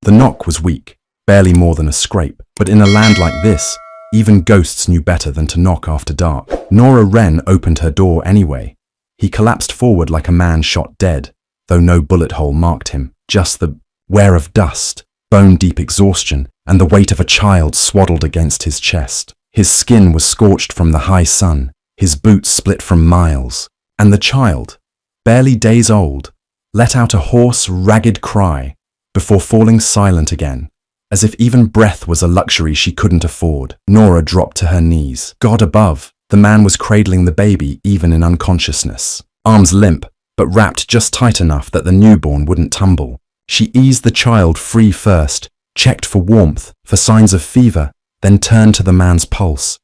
The knock was weak, barely more than a scrape, but in a land like this, even ghosts knew better than to knock after dark. Nora Wren opened her door anyway. He collapsed forward like a man shot dead, though no bullet hole marked him, just the wear of dust, bone-deep exhaustion, and the weight of a child swaddled against his chest. His skin was scorched from the high sun, his boots split from miles, and the child, barely days old, let out a hoarse, ragged cry before falling silent again, as if even breath was a luxury she couldn't afford. Nora dropped to her knees. God above, the man was cradling the baby even in unconsciousness. Arms limp, but wrapped just tight enough that the newborn wouldn't tumble. She eased the child free first, checked for warmth, for signs of fever, then turned to the man's pulse.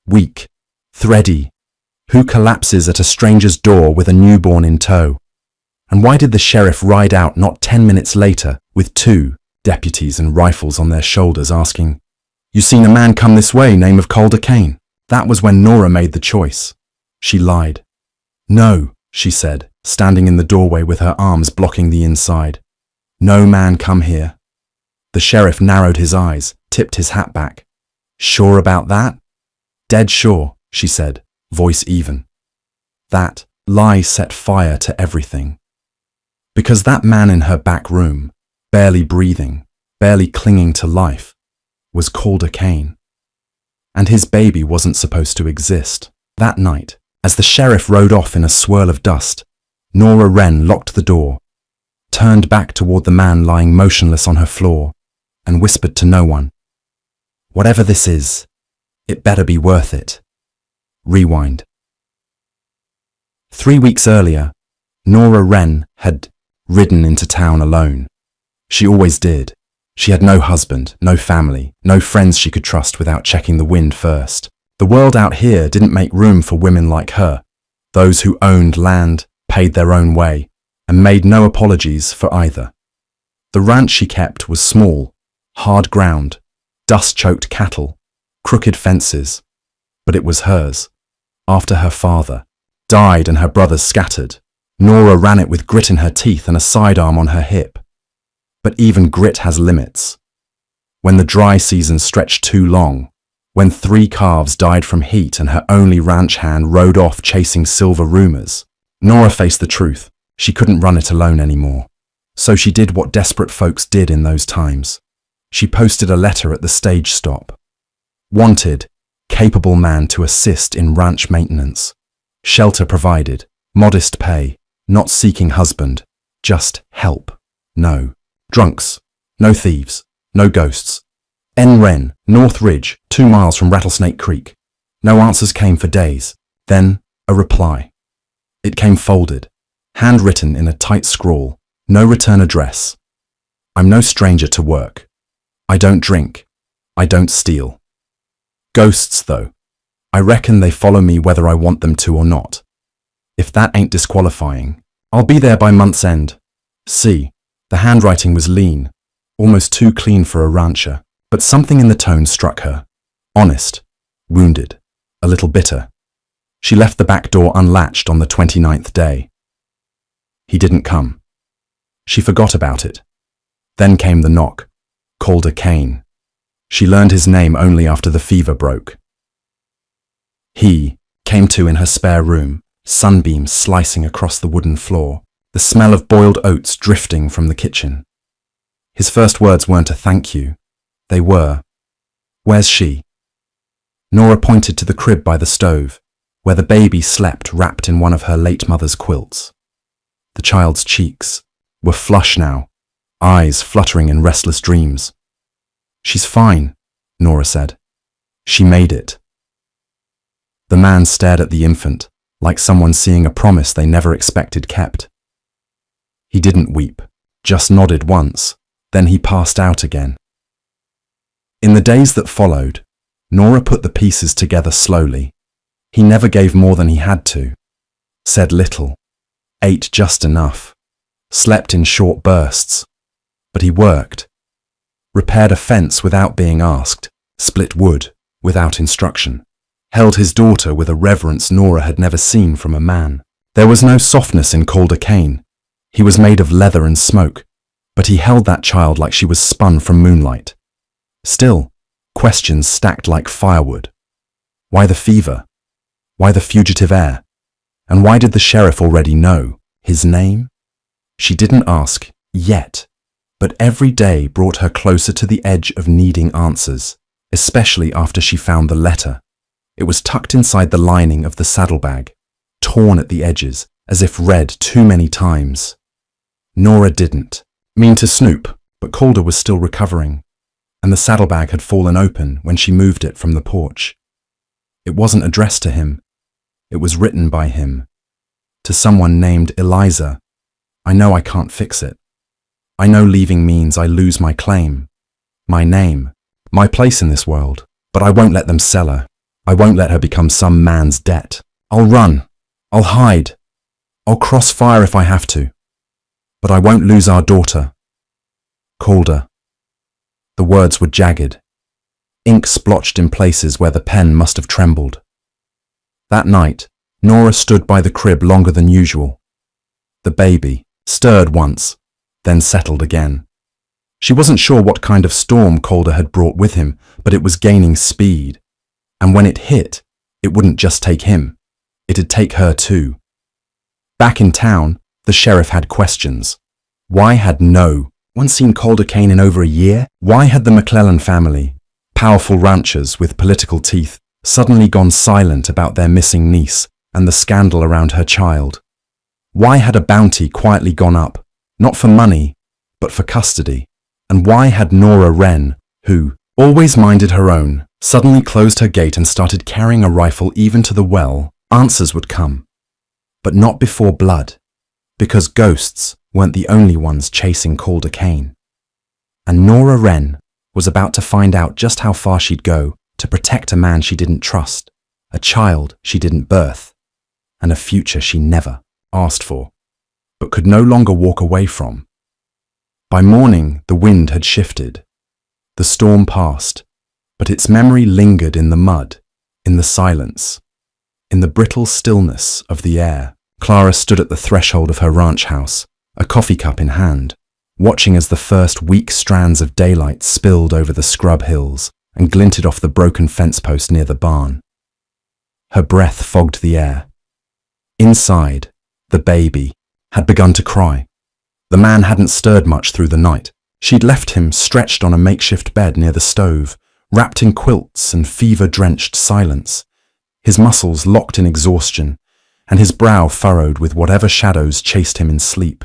Weak, thready. Who collapses at a stranger's door with a newborn in tow? And why did the sheriff ride out not 10 minutes later with 2 deputies and rifles on their shoulders asking, "You seen a man come this way, name of Calder Kane?" That was when Nora made the choice. She lied. "No," she said, standing in the doorway with her arms blocking the inside. "No man come here." The sheriff narrowed his eyes, tipped his hat back. "Sure about that?" "Dead sure," she said, voice even. That lie set fire to everything. Because that man in her back room, barely breathing, barely clinging to life, was Calder Kane. And his baby wasn't supposed to exist. That night, as the sheriff rode off in a swirl of dust, Nora Wren locked the door, turned back toward the man lying motionless on her floor, and whispered to no one, "Whatever this is, it better be worth it." Rewind. 3 weeks earlier, Nora Wren had ridden into town alone. She always did. She had no husband, no family, no friends she could trust without checking the wind first. The world out here didn't make room for women like her, those who owned land, paid their own way, and made no apologies for either. The ranch she kept was small, hard ground, dust-choked cattle, crooked fences, but it was hers. After her father died and her brothers scattered, Nora ran it with grit in her teeth and a sidearm on her hip. But even grit has limits. When the dry season stretched too long, when 3 calves died from heat and her only ranch hand rode off chasing silver rumors, Nora faced the truth. She couldn't run it alone anymore. So she did what desperate folks did in those times. She posted a letter at the stage stop. Wanted, capable man to assist in ranch maintenance. Shelter provided, modest pay, not seeking husband, just help. No drunks, no thieves, no ghosts. N. Wren, North Ridge, 2 miles from Rattlesnake Creek. No answers came for days. Then, a reply. It came folded, handwritten in a tight scrawl. No return address. I'm no stranger to work. I don't drink. I don't steal. Ghosts, though. I reckon they follow me whether I want them to or not. If that ain't disqualifying, I'll be there by month's end. See, the handwriting was lean, almost too clean for a rancher, but something in the tone struck her. Honest, wounded, a little bitter. She left the back door unlatched on the 29th day. He didn't come. She forgot about it. Then came the knock. Calder Kane. She learned his name only after the fever broke. He came to in her spare room, sunbeams slicing across the wooden floor, the smell of boiled oats drifting from the kitchen. His first words weren't a thank you. They were, "Where's she?" Nora pointed to the crib by the stove, where the baby slept wrapped in one of her late mother's quilts. The child's cheeks were flush now, eyes fluttering in restless dreams. "She's fine," Nora said. "She made it." The man stared at the infant, like someone seeing a promise they never expected kept. He didn't weep, just nodded once, then he passed out again. In the days that followed, Nora put the pieces together slowly. He never gave more than he had to, said little, ate just enough, slept in short bursts, but he worked, repaired a fence without being asked, split wood without instruction, held his daughter with a reverence Nora had never seen from a man. There was no softness in Calder Kane. He was made of leather and smoke, but he held that child like she was spun from moonlight. Still, questions stacked like firewood. Why the fever? Why the fugitive air? And why did the sheriff already know his name? She didn't ask yet, but every day brought her closer to the edge of needing answers, especially after she found the letter. It was tucked inside the lining of the saddlebag, torn at the edges, as if read too many times. Nora didn't mean to snoop, but Calder was still recovering, and the saddlebag had fallen open when she moved it from the porch. It wasn't addressed to him. It was written by him. To someone named Eliza. I know I can't fix it. I know leaving means I lose my claim, my name, my place in this world, but I won't let them sell her. I won't let her become some man's debt. I'll run. I'll hide. I'll cross fire if I have to. But I won't lose our daughter. Calder. The words were jagged. Ink splotched in places where the pen must have trembled. That night, Nora stood by the crib longer than usual. The baby stirred once, then settled again. She wasn't sure what kind of storm Calder had brought with him, but it was gaining speed. And when it hit, it wouldn't just take him. It'd take her too. Back in town, the sheriff had questions. Why had no one seen Calder Kane in over a year? Why had the McClellan family, powerful ranchers with political teeth, suddenly gone silent about their missing niece and the scandal around her child? Why had a bounty quietly gone up, not for money, but for custody? And why had Nora Wren, who always minded her own, suddenly closed her gate and started carrying a rifle even to the well? Answers would come, but not before blood, because ghosts weren't the only ones chasing Calder Kane. And Nora Wren was about to find out just how far she'd go to protect a man she didn't trust, a child she didn't birth, and a future she never asked for, but could no longer walk away from. By morning, the wind had shifted. The storm passed, but its memory lingered in the mud, in the silence, in the brittle stillness of the air. Clara stood at the threshold of her ranch house, a coffee cup in hand, watching as the first weak strands of daylight spilled over the scrub hills and glinted off the broken fence post near the barn. Her breath fogged the air. Inside, the baby had begun to cry. The man hadn't stirred much through the night. She'd left him stretched on a makeshift bed near the stove, wrapped in quilts and fever-drenched silence, his muscles locked in exhaustion, and his brow furrowed with whatever shadows chased him in sleep.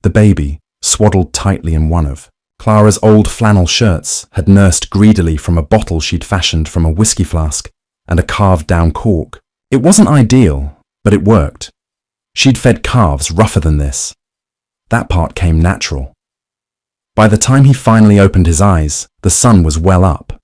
The baby, swaddled tightly in one of Clara's old flannel shirts, had nursed greedily from a bottle she'd fashioned from a whiskey flask and a carved-down cork. It wasn't ideal, but it worked. She'd fed calves rougher than this. That part came natural. By the time he finally opened his eyes, the sun was well up.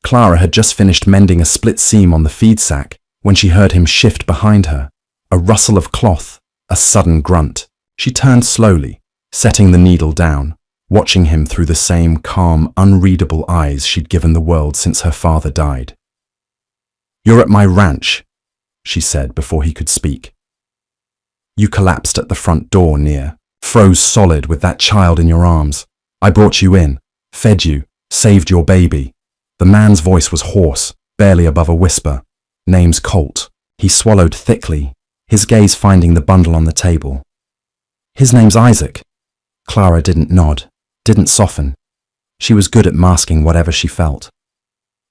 Clara had just finished mending a split seam on the feed sack when she heard him shift behind her, a rustle of cloth, a sudden grunt. She turned slowly, setting the needle down, watching him through the same calm, unreadable eyes she'd given the world since her father died. "You're at my ranch," she said before he could speak. "You collapsed at the front door froze solid with that child in your arms. I brought you in, fed you, saved your baby." The man's voice was hoarse, barely above a whisper. "Name's Colt." He swallowed thickly, his gaze finding the bundle on the table. "His name's Isaac." Clara didn't nod, didn't soften. She was good at masking whatever she felt.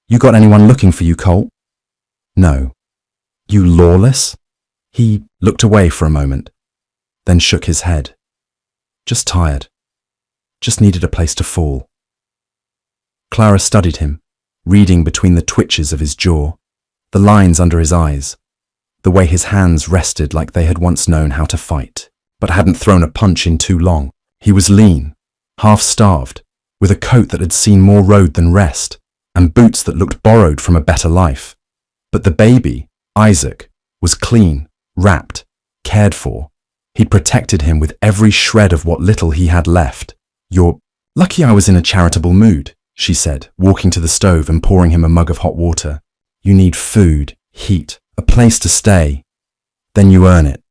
"You got anyone looking for you, Colt?" "No." "You lawless?" He looked away for a moment, then shook his head. "Just tired. Just needed a place to fall." Clara studied him, reading between the twitches of his jaw, the lines under his eyes, the way his hands rested like they had once known how to fight, but hadn't thrown a punch in too long. He was lean, half-starved, with a coat that had seen more road than rest, and boots that looked borrowed from a better life. But the baby, Isaac, was clean, wrapped, cared for. He'd protected him with every shred of what little he had left. "You're lucky I was in a charitable mood," she said, walking to the stove and pouring him a mug of hot water. "You need food, heat, a place to stay. Then you earn it."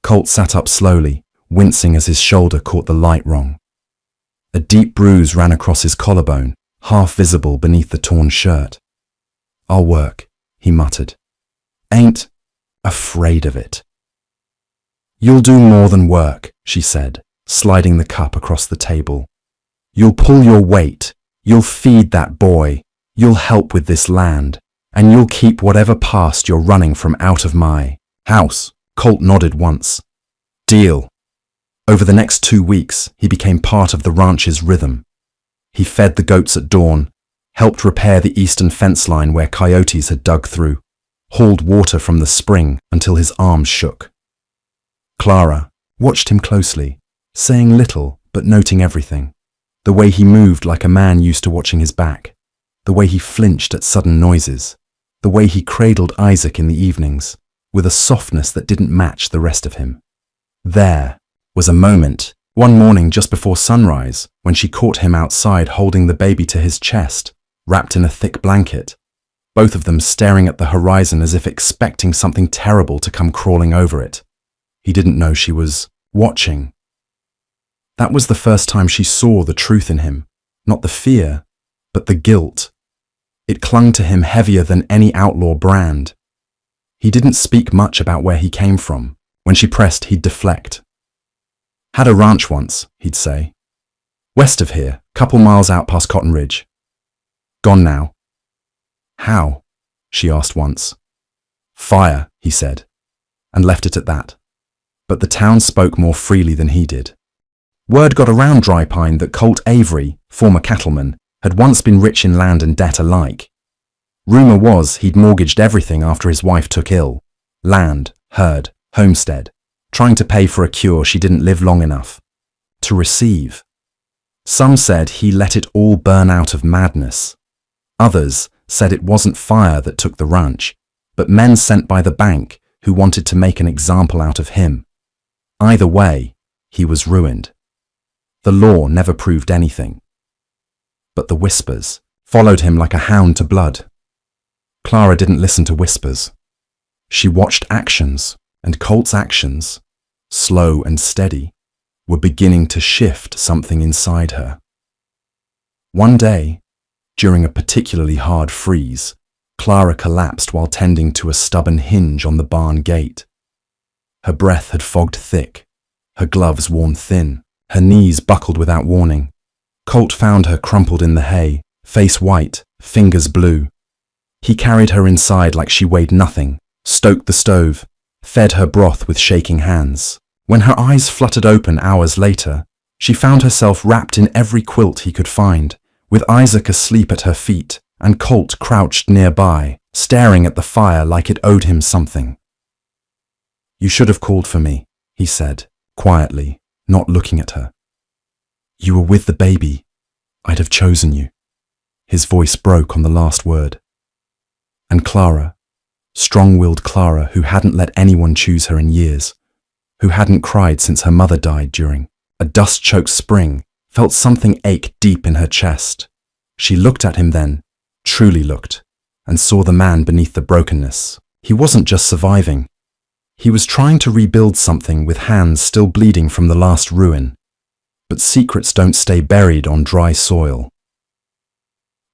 Colt sat up slowly, wincing as his shoulder caught the light wrong. A deep bruise ran across his collarbone, half visible beneath the torn shirt. "I'll work," he muttered. "Ain't afraid of it." "You'll do more than work," she said, sliding the cup across the table. "You'll pull your weight, you'll feed that boy, you'll help with this land, and you'll keep whatever past you're running from out of my house." Colt nodded once. "Deal." Over the next 2 weeks, he became part of the ranch's rhythm. He fed the goats at dawn, helped repair the eastern fence line where coyotes had dug through, hauled water from the spring until his arms shook. Clara watched him closely, saying little but noting everything. The way he moved like a man used to watching his back, the way he flinched at sudden noises, the way he cradled Isaac in the evenings, with a softness that didn't match the rest of him. There was a moment, one morning just before sunrise, when she caught him outside holding the baby to his chest, wrapped in a thick blanket, both of them staring at the horizon as if expecting something terrible to come crawling over it. He didn't know she was watching. That was the first time she saw the truth in him, not the fear, but the guilt. It clung to him heavier than any outlaw brand. He didn't speak much about where he came from. When she pressed, he'd deflect. "Had a ranch once," he'd say. "West of here, couple miles out past Cotton Ridge. Gone now." "How?" she asked once. "Fire," he said, and left it at that. But the town spoke more freely than he did. Word got around Dry Pine that Colt Avery, former cattleman, had once been rich in land and debt alike. Rumor was he'd mortgaged everything after his wife took ill. Land, herd, homestead, trying to pay for a cure she didn't live long enough to receive. Some said he let it all burn out of madness. Others said it wasn't fire that took the ranch, but men sent by the bank who wanted to make an example out of him. Either way, he was ruined. The law never proved anything. But the whispers followed him like a hound to blood. Clara didn't listen to whispers. She watched actions, and Colt's actions, slow and steady, were beginning to shift something inside her. One day, during a particularly hard freeze, Clara collapsed while tending to a stubborn hinge on the barn gate. Her breath had fogged thick, her gloves worn thin, her knees buckled without warning. Colt found her crumpled in the hay, face white, fingers blue. He carried her inside like she weighed nothing, stoked the stove, fed her broth with shaking hands. When her eyes fluttered open hours later, she found herself wrapped in every quilt he could find, with Isaac asleep at her feet and Colt crouched nearby, staring at the fire like it owed him something. "You should have called for me," he said, quietly, not looking at her. "You were with the baby. I'd have chosen you." His voice broke on the last word. And Clara, strong-willed Clara, who hadn't let anyone choose her in years, who hadn't cried since her mother died during a dust-choked spring, felt something ache deep in her chest. She looked at him then, truly looked, and saw the man beneath the brokenness. He wasn't just surviving. He was trying to rebuild something with hands still bleeding from the last ruin. But secrets don't stay buried on dry soil.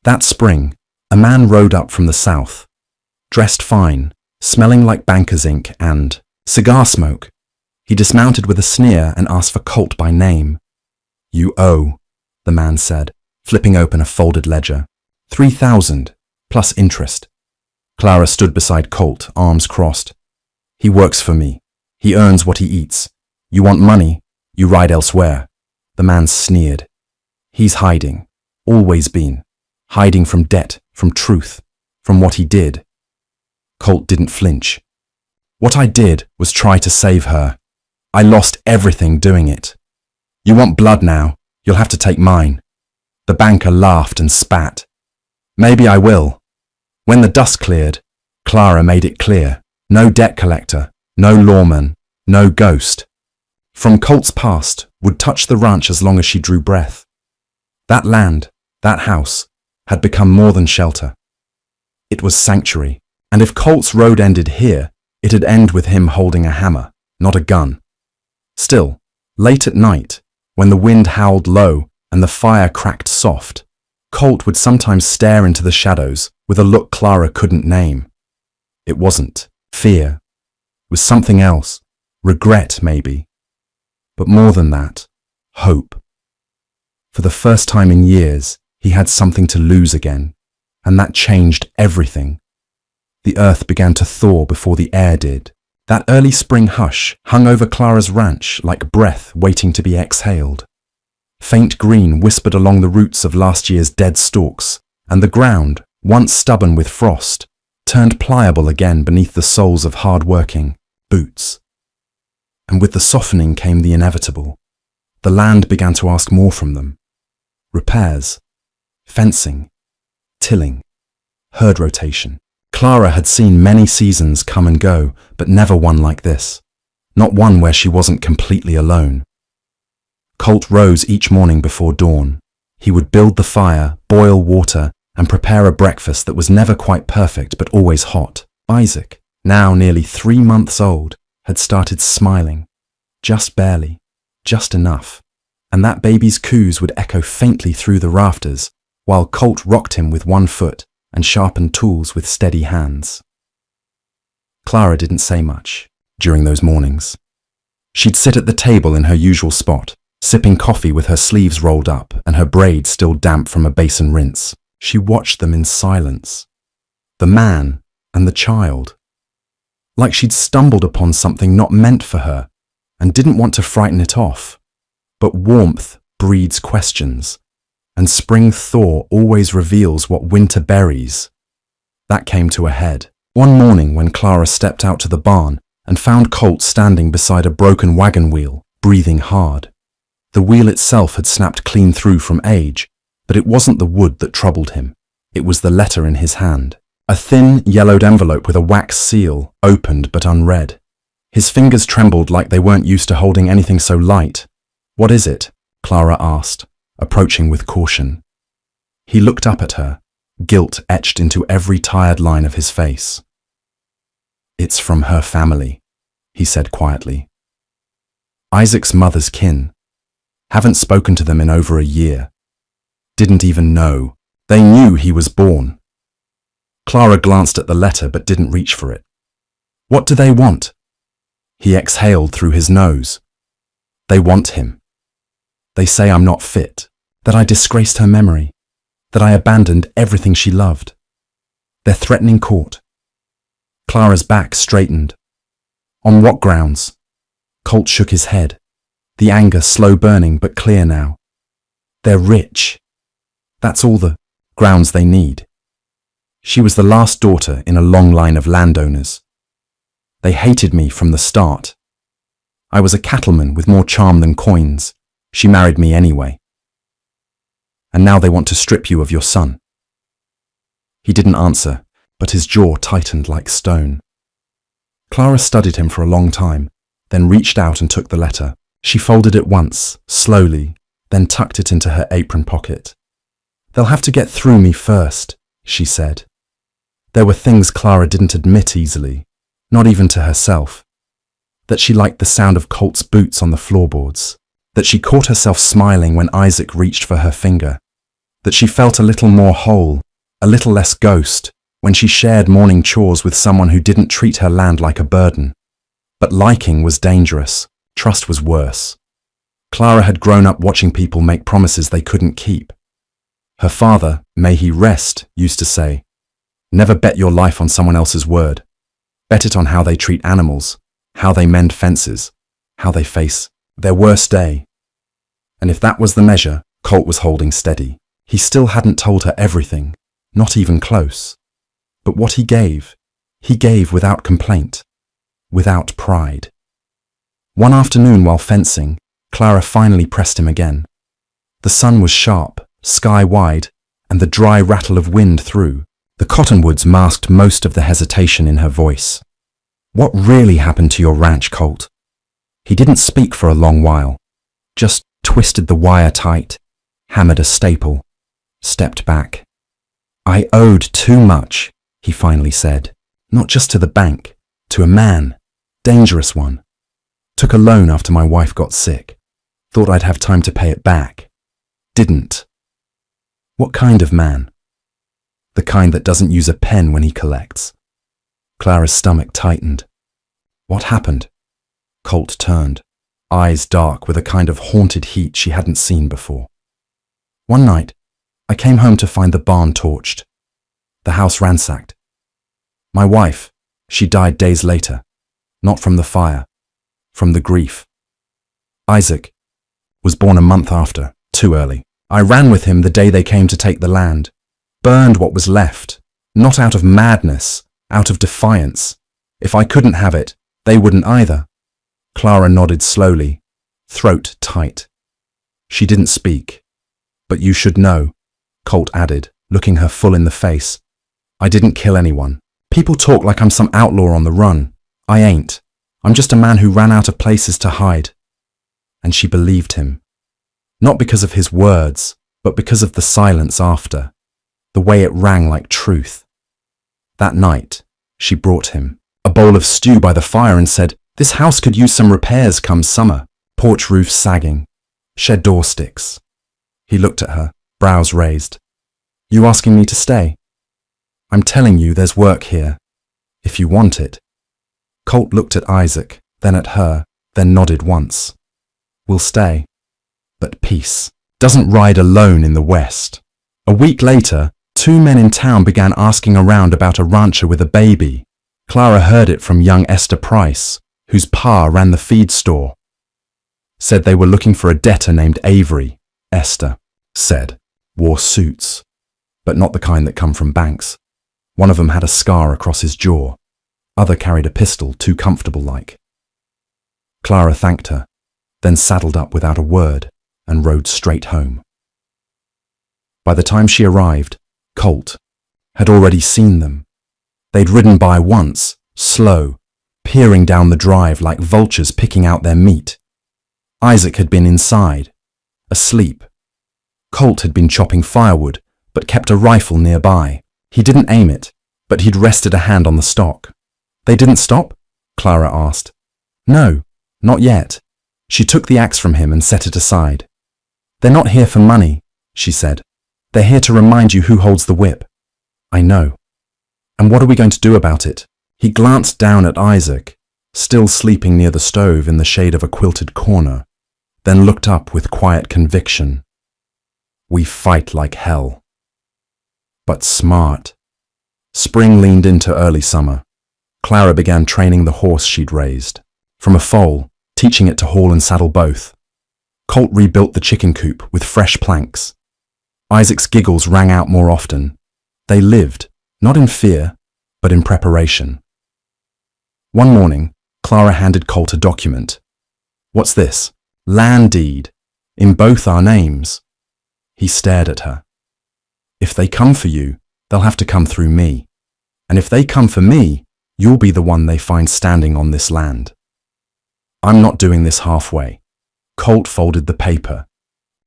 That spring, a man rode up from the south, dressed fine, smelling like banker's ink and cigar smoke. He dismounted with a sneer and asked for Colt by name. "You owe," the man said, flipping open a folded ledger. 3,000, plus interest. Clara stood beside Colt, arms crossed. "He works for me. He earns what he eats. You want money, you ride elsewhere." The man sneered. "He's hiding. Always been. Hiding from debt, from truth, from what he did." Colt didn't flinch. "What I did was try to save her. I lost everything doing it. You want blood now, you'll have to take mine." The banker laughed and spat. "Maybe I will." When the dust cleared, Clara made it clear. No debt collector, no lawman, no ghost. From Colt's past would touch the ranch as long as she drew breath. That land, that house, had become more than shelter. It was sanctuary, and if Colt's road ended here, it'd end with him holding a hammer, not a gun. Still, Late at night, when the wind howled low and the fire cracked soft, Colt would sometimes stare into the shadows with a look Clara couldn't name. It wasn't fear. It was something else. Regret, maybe. But more than that, hope. For the first time in years, he had something to lose again, and that changed everything. The earth began to thaw before the air did. That early spring hush hung over Clara's ranch like breath waiting to be exhaled. Faint green whispered along the roots of last year's dead stalks, and the ground, once stubborn with frost, turned pliable again beneath the soles of hard-working boots. And with the softening came the inevitable. The land began to ask more from them. Repairs, fencing, tilling, herd rotation. Clara had seen many seasons come and go, but never one like this. Not one where she wasn't completely alone. Colt rose each morning before dawn. He would build the fire, boil water, and prepare a breakfast that was never quite perfect but always hot. Isaac, now nearly 3 months old, had started smiling. Just barely, just enough. And that baby's coos would echo faintly through the rafters, while Colt rocked him with one foot and sharpened tools with steady hands. Clara didn't say much during those mornings. She'd sit at the table in her usual spot, sipping coffee with her sleeves rolled up and her braids still damp from a basin rinse. She watched them in silence. The man and the child. Like she'd stumbled upon something not meant for her and didn't want to frighten it off. But warmth breeds questions, and spring thaw always reveals what winter buries. That came to a head one morning when Clara stepped out to the barn and found Colt standing beside a broken wagon wheel, breathing hard. The wheel itself had snapped clean through from age, but it wasn't the wood that troubled him. It was the letter in his hand. A thin, yellowed envelope with a wax seal, opened but unread. His fingers trembled like they weren't used to holding anything so light. "What is it?" Clara asked, approaching with caution. He looked up at her, guilt etched into every tired line of his face. "It's from her family," he said quietly. "Isaac's mother's kin. Haven't spoken to them in over a year. Didn't even know. They knew he was born." Clara glanced at the letter but didn't reach for it. "What do they want?" He exhaled through his nose. "They want him. They say I'm not fit, that I disgraced her memory, that I abandoned everything she loved. They're threatening court." Clara's back straightened. "On what grounds?" Colt shook his head, the anger slow burning but clear now. "They're rich. That's all the grounds they need. She was the last daughter in a long line of landowners. They hated me from the start. I was a cattleman with more charm than coins. She married me anyway. And now they want to strip you of your son." He didn't answer, but his jaw tightened like stone. Clara studied him for a long time, then reached out and took the letter. She folded it once, slowly, then tucked it into her apron pocket. "They'll have to get through me first," she said. There were things Clara didn't admit easily, not even to herself. That she liked the sound of Colt's boots on the floorboards. That she caught herself smiling when Isaac reached for her finger. That she felt a little more whole, a little less ghost, when she shared morning chores with someone who didn't treat her land like a burden. But liking was dangerous. Trust was worse. Clara had grown up watching people make promises they couldn't keep. Her father, may he rest, used to say, "Never bet your life on someone else's word. Bet it on how they treat animals, how they mend fences, how they face their worst day." And if that was the measure, Colt was holding steady. He still hadn't told her everything, not even close. But what he gave without complaint, without pride. One afternoon while fencing, Clara finally pressed him again. The sun was sharp, sky-wide, and the dry rattle of wind through. The cottonwoods masked most of the hesitation in her voice. "What really happened to your ranch, Colt?" He didn't speak for a long while, just twisted the wire tight, hammered a staple, stepped back. "I owed too much," he finally said. "Not just to the bank, to a man, dangerous one. Took a loan after my wife got sick. Thought I'd have time to pay it back. Didn't. What kind of man? The kind that doesn't use a pen when he collects. Clara's stomach tightened. What happened? Colt turned, eyes dark with a kind of haunted heat she hadn't seen before. One night, I came home to find the barn torched, the house ransacked. My wife, she died days later, not from the fire, from the grief. Isaac was born a month after, too early. I ran with him the day they came to take the land, burned what was left, not out of madness, out of defiance. If I couldn't have it, they wouldn't either. Clara nodded slowly, throat tight. She didn't speak. But you should know, Colt added, looking her full in the face. I didn't kill anyone. People talk like I'm some outlaw on the run. I ain't. I'm just a man who ran out of places to hide. And she believed him. Not because of his words, but because of the silence after, the way it rang like truth. That night, she brought him a bowl of stew by the fire and said, "This house could use some repairs come summer. Porch roof sagging, shed door sticks." He looked at her, brows raised. "You asking me to stay?" "I'm telling you there's work here, if you want it." Colt looked at Isaac, then at her, then nodded once. "We'll stay. But peace doesn't ride alone in the West." A week later, 2 men in town began asking around about a rancher with a baby. Clara heard it from young Esther Price, whose pa ran the feed store. Said they were looking for a debtor named Avery. Esther said, wore suits, but not the kind that come from banks. One of them had a scar across his jaw. Other carried a pistol, too comfortable like. Clara thanked her, then saddled up without a word and rode straight home. By the time she arrived, Colt had already seen them. They'd ridden by once, slow, peering down the drive like vultures picking out their meat. Isaac had been inside, asleep. Colt had been chopping firewood, but kept a rifle nearby. He didn't aim it, but he'd rested a hand on the stock. "They didn't stop?" Clara asked. "No, not yet." She took the axe from him and set it aside. "They're not here for money," she said. "They're here to remind you who holds the whip." "I know." "And what are we going to do about it?" He glanced down at Isaac, still sleeping near the stove in the shade of a quilted corner, then looked up with quiet conviction. "We fight like hell. But smart." Spring leaned into early summer. Clara began training the horse she'd raised. From a foal, teaching it to haul and saddle both. Colt rebuilt the chicken coop with fresh planks. Isaac's giggles rang out more often. They lived, not in fear, but in preparation. One morning, Clara handed Colt a document. "What's this?" "Land deed, in both our names." He stared at her. "If they come for you, they'll have to come through me. And if they come for me, you'll be the one they find standing on this land. I'm not doing this halfway." Colt folded the paper,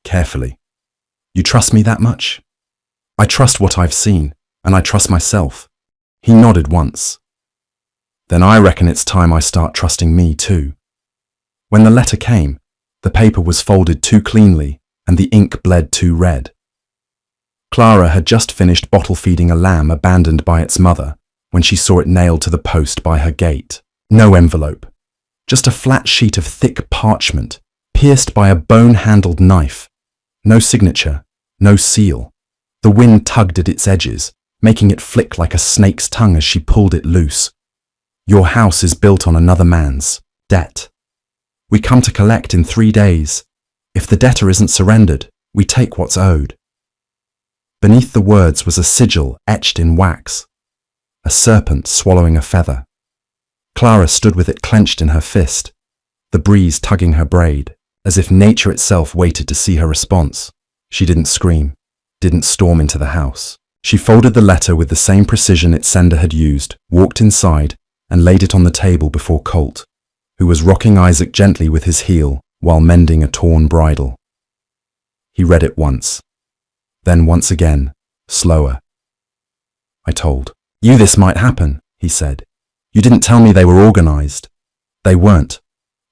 carefully. "You trust me that much?" "I trust what I've seen, and I trust myself." He nodded once. "Then I reckon it's time I start trusting me too." When the letter came, the paper was folded too cleanly and the ink bled too red. Clara had just finished bottle feeding a lamb abandoned by its mother when she saw it nailed to the post by her gate. No envelope, just a flat sheet of thick parchment, pierced by a bone-handled knife. No signature, no seal. The wind tugged at its edges, making it flick like a snake's tongue as she pulled it loose. "Your house is built on another man's debt. We come to collect in 3 days. If the debtor isn't surrendered, we take what's owed." Beneath the words was a sigil etched in wax, a serpent swallowing a feather. Clara stood with it clenched in her fist, the breeze tugging her braid, as if nature itself waited to see her response. She didn't scream, didn't storm into the house. She folded the letter with the same precision its sender had used, walked inside, and laid it on the table before Colt, who was rocking Isaac gently with his heel while mending a torn bridle. He read it once, then once again, slower. "I told you this might happen," he said. "You didn't tell me they were organized." "They weren't.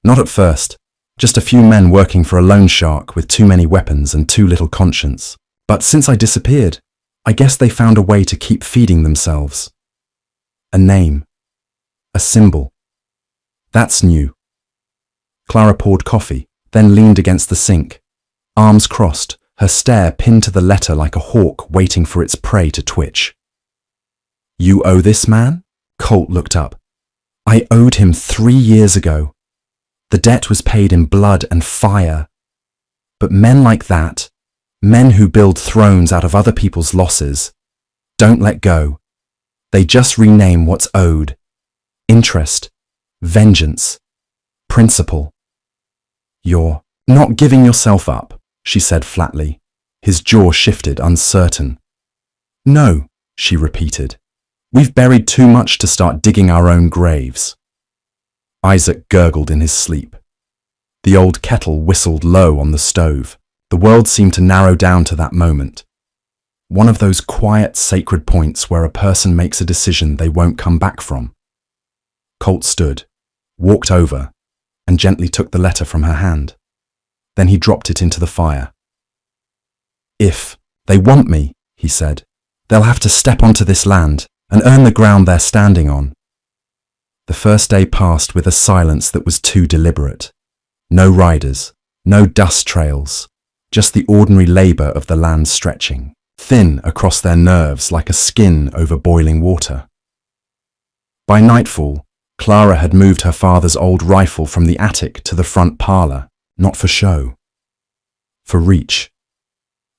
Not at first. Just a few men working for a loan shark with too many weapons and too little conscience. But since I disappeared, I guess they found a way to keep feeding themselves. A name. A symbol. That's new. Clara poured coffee, then leaned against the sink, arms crossed, her stare pinned to the letter like a hawk waiting for its prey to twitch. You owe this man? Colt looked up. I owed him 3 years ago. The debt was paid in blood and fire. But men like that, men who build thrones out of other people's losses, don't let go. They just rename what's owed. Interest, vengeance, principle. You're not giving yourself up, she said flatly. His jaw shifted, uncertain. No, she repeated. We've buried too much to start digging our own graves. Isaac gurgled in his sleep. The old kettle whistled low on the stove. The world seemed to narrow down to that moment. One of those quiet, sacred points where a person makes a decision they won't come back from. Colt stood, walked over, and gently took the letter from her hand. Then he dropped it into the fire. If they want me, he said, they'll have to step onto this land and earn the ground they're standing on. The first day passed with a silence that was too deliberate. No riders, no dust trails, just the ordinary labour of the land stretching, thin across their nerves like a skin over boiling water. By nightfall, Clara had moved her father's old rifle from the attic to the front parlour, not for show. For reach.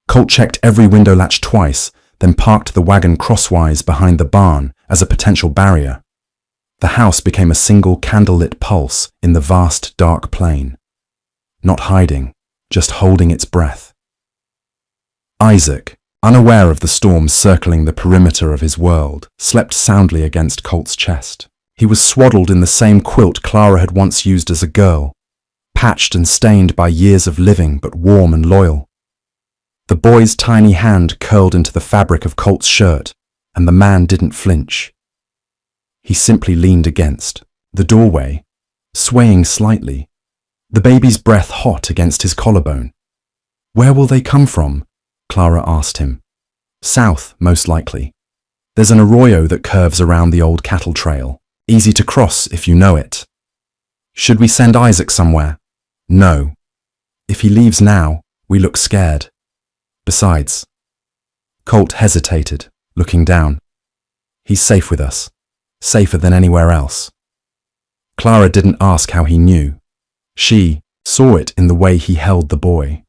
Colt checked every window latch twice, then parked the wagon crosswise behind the barn as a potential barrier. The house became a single candlelit pulse in the vast dark plain. Not hiding, just holding its breath. Isaac, unaware of the storm circling the perimeter of his world, slept soundly against Colt's chest. He was swaddled in the same quilt Clara had once used as a girl, patched and stained by years of living but warm and loyal. The boy's tiny hand curled into the fabric of Colt's shirt, and the man didn't flinch. He simply leaned against the doorway, swaying slightly, the baby's breath hot against his collarbone. Where will they come from? Clara asked him. South, most likely. There's an arroyo that curves around the old cattle trail, easy to cross if you know it. Should we send Isaac somewhere? No. If he leaves now, we look scared. Besides, Colt hesitated, looking down. He's safe with us, safer than anywhere else. Clara didn't ask how he knew. She saw it in the way he held the boy.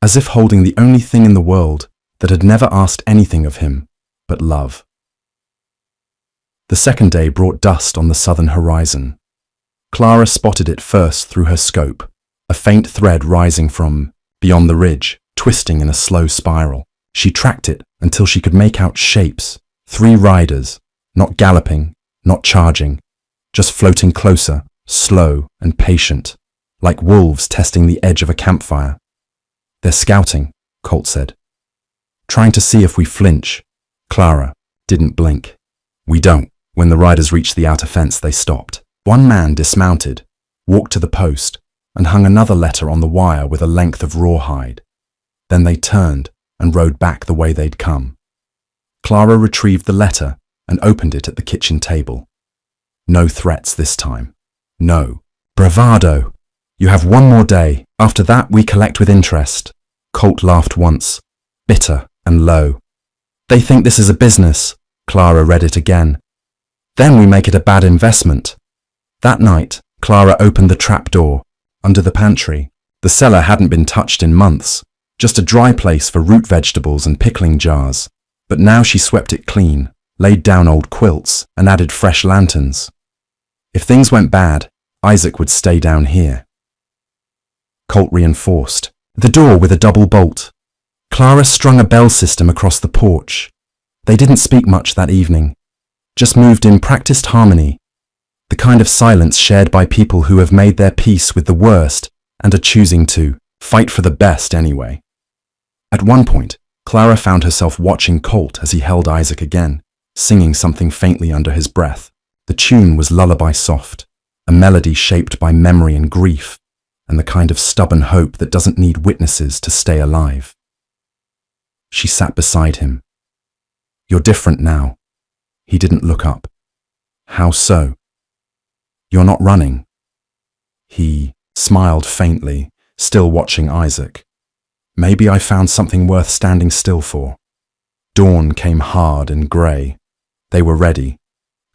As if holding the only thing in the world that had never asked anything of him but love. The second day brought dust on the southern horizon. Clara spotted it first through her scope, a faint thread rising from beyond the ridge, twisting in a slow spiral. She tracked it until she could make out shapes, 3 riders, not galloping, not charging, just floating closer, slow and patient, like wolves testing the edge of a campfire. They're scouting, Colt said. Trying to see if we flinch. Clara didn't blink. We don't. When the riders reached the outer fence, they stopped. One man dismounted, walked to the post, and hung another letter on the wire with a length of rawhide. Then they turned and rode back the way they'd come. Clara retrieved the letter and opened it at the kitchen table. No threats this time. No. Bravado. You have 1 more day. After that, we collect with interest. Colt laughed once, bitter and low. They think this is a business. Clara read it again. Then we make it a bad investment. That night, Clara opened the trap door. Under the pantry, the cellar hadn't been touched in months, just a dry place for root vegetables and pickling jars. But now she swept it clean, laid down old quilts, and added fresh lanterns. If things went bad, Isaac would stay down here. Colt reinforced the door with a double bolt. Clara strung a bell system across the porch. They didn't speak much that evening, just moved in practiced harmony, the kind of silence shared by people who have made their peace with the worst and are choosing to fight for the best anyway. At one point, Clara found herself watching Colt as he held Isaac again, singing something faintly under his breath. The tune was lullaby soft, a melody shaped by memory and grief, and the kind of stubborn hope that doesn't need witnesses to stay alive. She sat beside him. "You're different now." He didn't look up. "How so?" "You're not running." He smiled faintly, still watching Isaac. "Maybe I found something worth standing still for." Dawn came hard and grey. They were ready.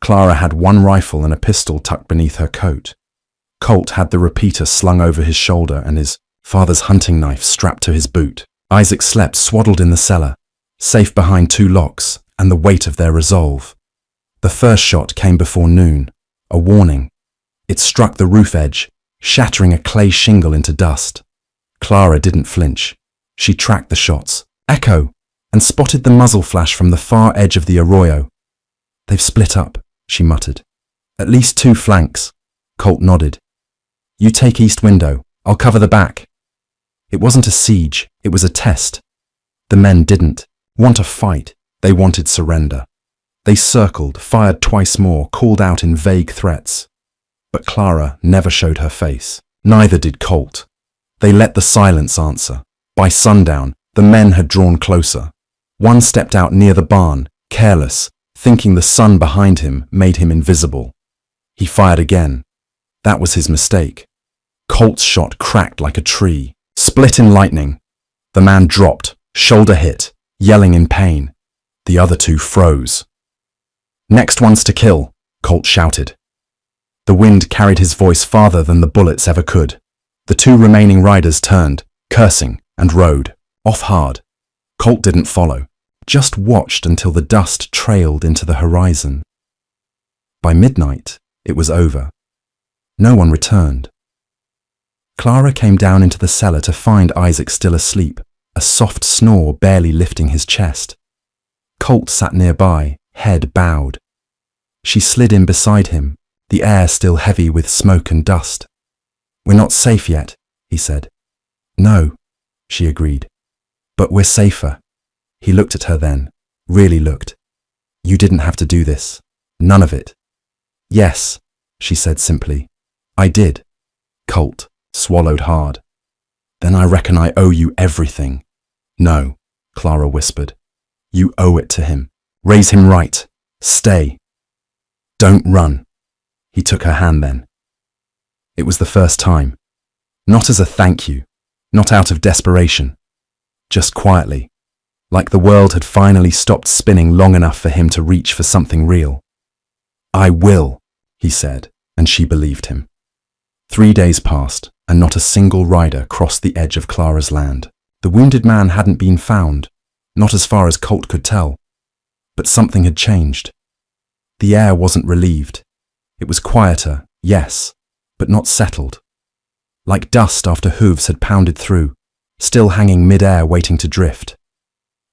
Clara had one rifle and a pistol tucked beneath her coat. Colt had the repeater slung over his shoulder and his father's hunting knife strapped to his boot. Isaac slept swaddled in the cellar, safe behind two locks and the weight of their resolve. The first shot came before noon, a warning. It struck the roof edge, shattering a clay shingle into dust. Clara didn't flinch. She tracked the shots, echo, and spotted the muzzle flash from the far edge of the arroyo. "They've split up," she muttered. "At least two flanks." Colt nodded. "You take east window. I'll cover the back." It wasn't a siege, it was a test. The men didn't want a fight, they wanted surrender. They circled, fired twice more, called out in vague threats. But Clara never showed her face. Neither did Colt. They let the silence answer. By sundown, the men had drawn closer. One stepped out near the barn, careless, thinking the sun behind him made him invisible. He fired again. That was his mistake. Colt's shot cracked like a tree, split in lightning. The man dropped, shoulder hit, yelling in pain. The other two froze. "Next one's to kill," Colt shouted. The wind carried his voice farther than the bullets ever could. The two remaining riders turned, cursing, and rode, off hard. Colt didn't follow, just watched until the dust trailed into the horizon. By midnight, it was over. No one returned. Clara came down into the cellar to find Isaac still asleep, a soft snore barely lifting his chest. Colt sat nearby, head bowed. She slid in beside him, the air still heavy with smoke and dust. "We're not safe yet," he said. "No," she agreed. "But we're safer." He looked at her then, really looked. "You didn't have to do this. None of it." "Yes," she said simply. "I did." Colt swallowed hard. "Then I reckon I owe you everything." "No," Clara whispered. "You owe it to him. Raise him right. Stay. Don't run." He took her hand then. It was the first time. Not as a thank you, not out of desperation. Just quietly, like the world had finally stopped spinning long enough for him to reach for something real. "I will," he said, and she believed him. 3 days passed, and not a single rider crossed the edge of Clara's land. The wounded man hadn't been found, not as far as Colt could tell. But something had changed. The air wasn't relieved. It was quieter, yes, but not settled. Like dust after hooves had pounded through, still hanging mid-air waiting to drift.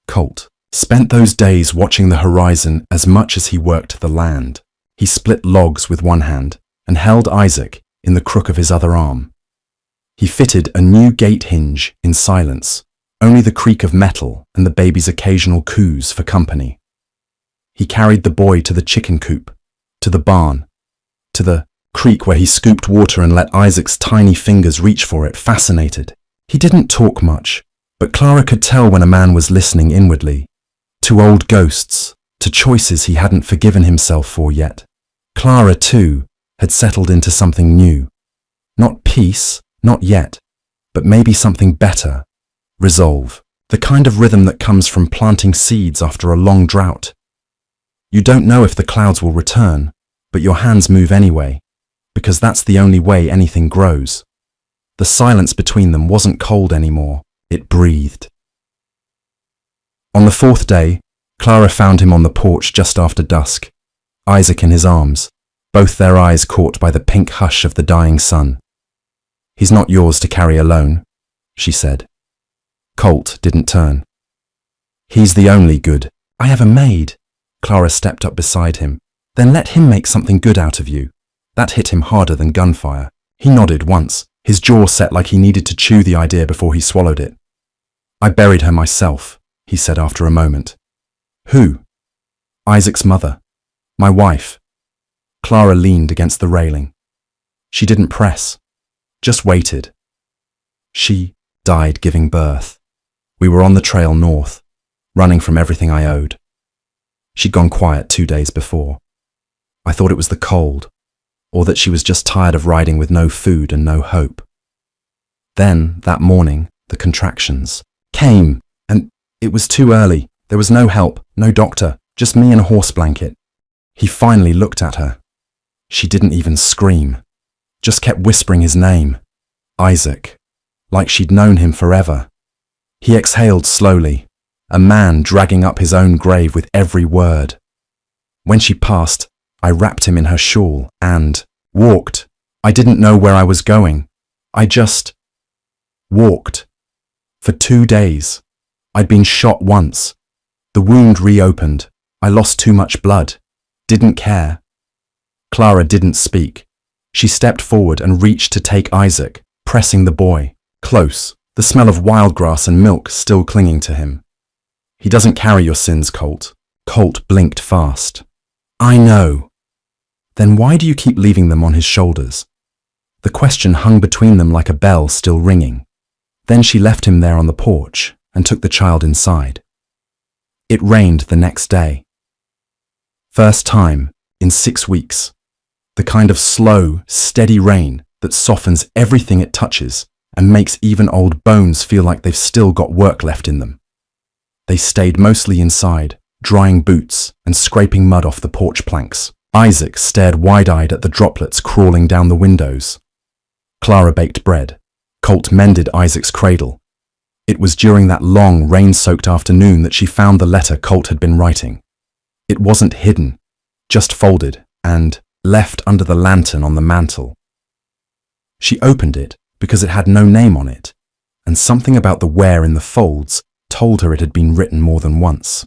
Colt spent those days watching the horizon as much as he worked the land. He split logs with one hand and held Isaac in the crook of his other arm. He fitted a new gate hinge in silence, only the creak of metal and the baby's occasional coos for company. He carried the boy to the chicken coop, to the barn, to the creek where he scooped water and let Isaac's tiny fingers reach for it, fascinated. He didn't talk much, but Clara could tell when a man was listening inwardly, to old ghosts, to choices he hadn't forgiven himself for yet. Clara, too, had settled into something new. Not peace, not yet, but maybe something better. Resolve, the kind of rhythm that comes from planting seeds after a long drought. You don't know if the clouds will return, but your hands move anyway, because that's the only way anything grows. The silence between them wasn't cold anymore, it breathed. On the 4th day, Clara found him on the porch just after dusk, Isaac in his arms, both their eyes caught by the pink hush of the dying sun. "He's not yours to carry alone," she said. Colt didn't turn. "He's the only good I ever made." Clara stepped up beside him. "Then let him make something good out of you." That hit him harder than gunfire. He nodded once, his jaw set like he needed to chew the idea before he swallowed it. "I buried her myself," he said after a moment. "Who?" "Isaac's mother. My wife." Clara leaned against the railing. She didn't press, just waited, She died giving birth. We were on the trail north, running from everything I owed. She'd gone quiet 2 days before. I thought it was the cold, or that she was just tired of riding with no food and no hope. Then, that morning, the contractions came, and it was too early. There was no help, no doctor, just me and a horse blanket. He finally looked at her. She didn't even scream, just kept whispering his name, Isaac, like she'd known him forever. He exhaled slowly, a man dragging up his own grave with every word. When she passed, I wrapped him in her shawl and walked. I didn't know where I was going. I just walked. For 2 days. I'd been shot once. The wound reopened. I lost too much blood. Didn't care. Clara didn't speak. She stepped forward and reached to take Isaac, pressing the boy close, the smell of wild grass and milk still clinging to him. He doesn't carry your sins, Colt. Colt blinked fast. I know. Then why do you keep leaving them on his shoulders? The question hung between them like a bell still ringing. Then she left him there on the porch and took the child inside. It rained the next day. First time in 6 weeks. The kind of slow, steady rain that softens everything it touches and makes even old bones feel like they've still got work left in them. They stayed mostly inside, drying boots and scraping mud off the porch planks. Isaac stared wide-eyed at the droplets crawling down the windows. Clara baked bread. Colt mended Isaac's cradle. It was during that long, rain-soaked afternoon that she found the letter Colt had been writing. It wasn't hidden, just folded and left under the lantern on the mantel. She opened it because it had no name on it, and something about the wear in the folds told her it had been written more than once.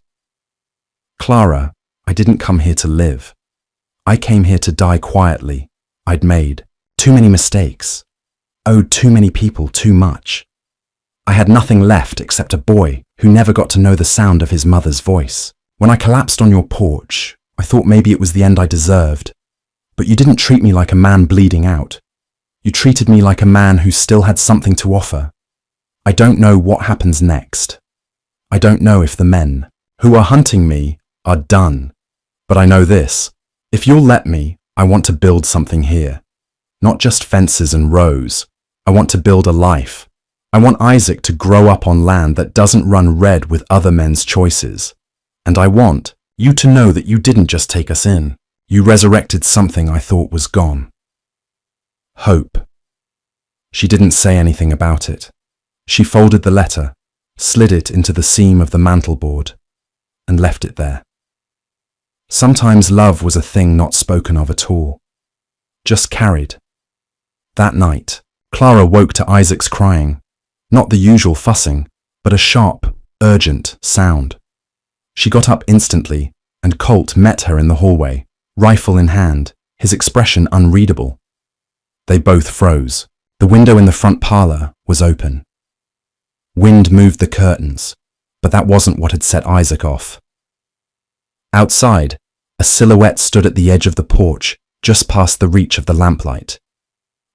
Clara, I didn't come here to live. I came here to die quietly. I'd made too many mistakes, owed too many people too much. I had nothing left except a boy who never got to know the sound of his mother's voice. When I collapsed on your porch, I thought maybe it was the end I deserved. But you didn't treat me like a man bleeding out. You treated me like a man who still had something to offer. I don't know what happens next. I don't know if the men who are hunting me are done. But I know this. If you'll let me, I want to build something here. Not just fences and rows. I want to build a life. I want Isaac to grow up on land that doesn't run red with other men's choices. And I want you to know that you didn't just take us in. You resurrected something I thought was gone. Hope. She didn't say anything about it. She folded the letter, slid it into the seam of the mantelboard, and left it there. Sometimes love was a thing not spoken of at all, just carried. That night, Clara woke to Isaac's crying, not the usual fussing, but a sharp, urgent sound. She got up instantly, and Colt met her in the hallway, rifle in hand, his expression unreadable. They both froze. The window in the front parlor was open. Wind moved the curtains, but that wasn't what had set Isaac off. Outside, a silhouette stood at the edge of the porch, just past the reach of the lamplight.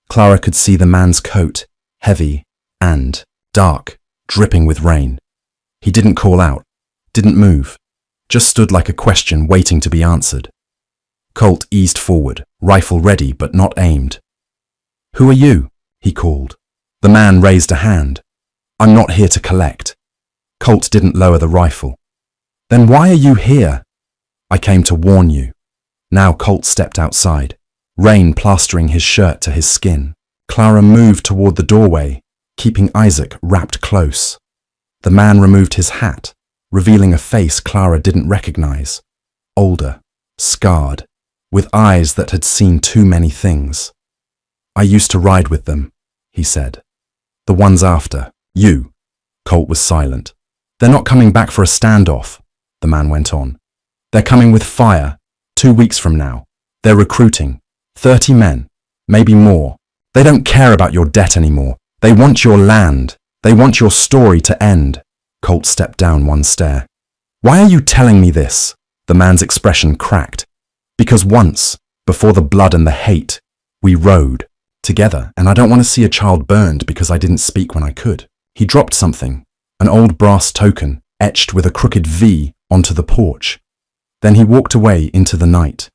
Clara could see the man's coat, heavy and dark, dripping with rain. He didn't call out, didn't move, just stood like a question waiting to be answered. Colt eased forward, rifle ready but not aimed. "Who are you?" he called. The man raised a hand. "I'm not here to collect." Colt didn't lower the rifle. "Then why are you here?" "I came to warn you." Now Colt stepped outside, rain plastering his shirt to his skin. Clara moved toward the doorway, keeping Isaac wrapped close. The man removed his hat, revealing a face Clara didn't recognize. Older, scarred, with eyes that had seen too many things. "I used to ride with them," he said. "The ones after you." Colt was silent. "They're not coming back for a standoff," the man went on. "They're coming with fire, 2 weeks from now. They're recruiting, 30 men, maybe more. They don't care about your debt anymore. They want your land. They want your story to end." Colt stepped down one stair. "Why are you telling me this?" The man's expression cracked. "Because once, before the blood and the hate, we rode. together, and I don't want to see a child burned because I didn't speak when I could. He dropped something, an old brass token, etched with a crooked V onto the porch. Then he walked away into the night.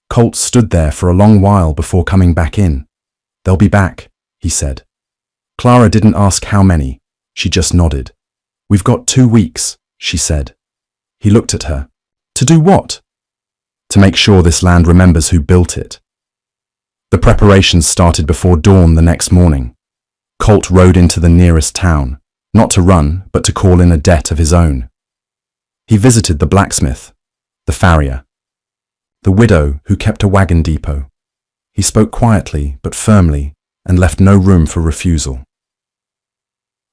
Colt stood there for a long while before coming back in. "They'll be back," he said. Clara didn't ask how many, she just nodded. "We've got 2 weeks," she said. He looked at her. "To do what?" "To make sure this land remembers who built it." The preparations started before dawn the next morning. Colt rode into the nearest town, not to run, but to call in a debt of his own. He visited the blacksmith, the farrier, the widow who kept a wagon depot. He spoke quietly but firmly and left no room for refusal.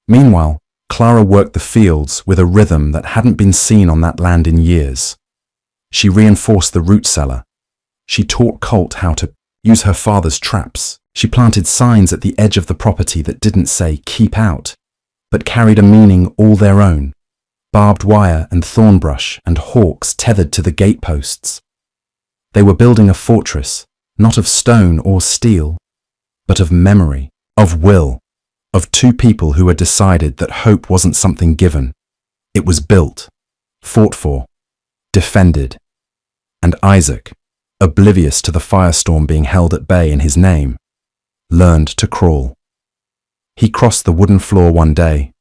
Meanwhile, Clara worked the fields with a rhythm that hadn't been seen on that land in years. She reinforced the root cellar. She taught Colt how to use her father's traps. She planted signs at the edge of the property that didn't say "keep out," but carried a meaning all their own. Barbed wire and thornbrush and hawks tethered to the gateposts. They were building a fortress, not of stone or steel, but of memory, of will, of two people who had decided that hope wasn't something given. It was built, fought for, defended. And Isaac, oblivious to the firestorm being held at bay in his name, learned to crawl. He crossed the wooden floor one day,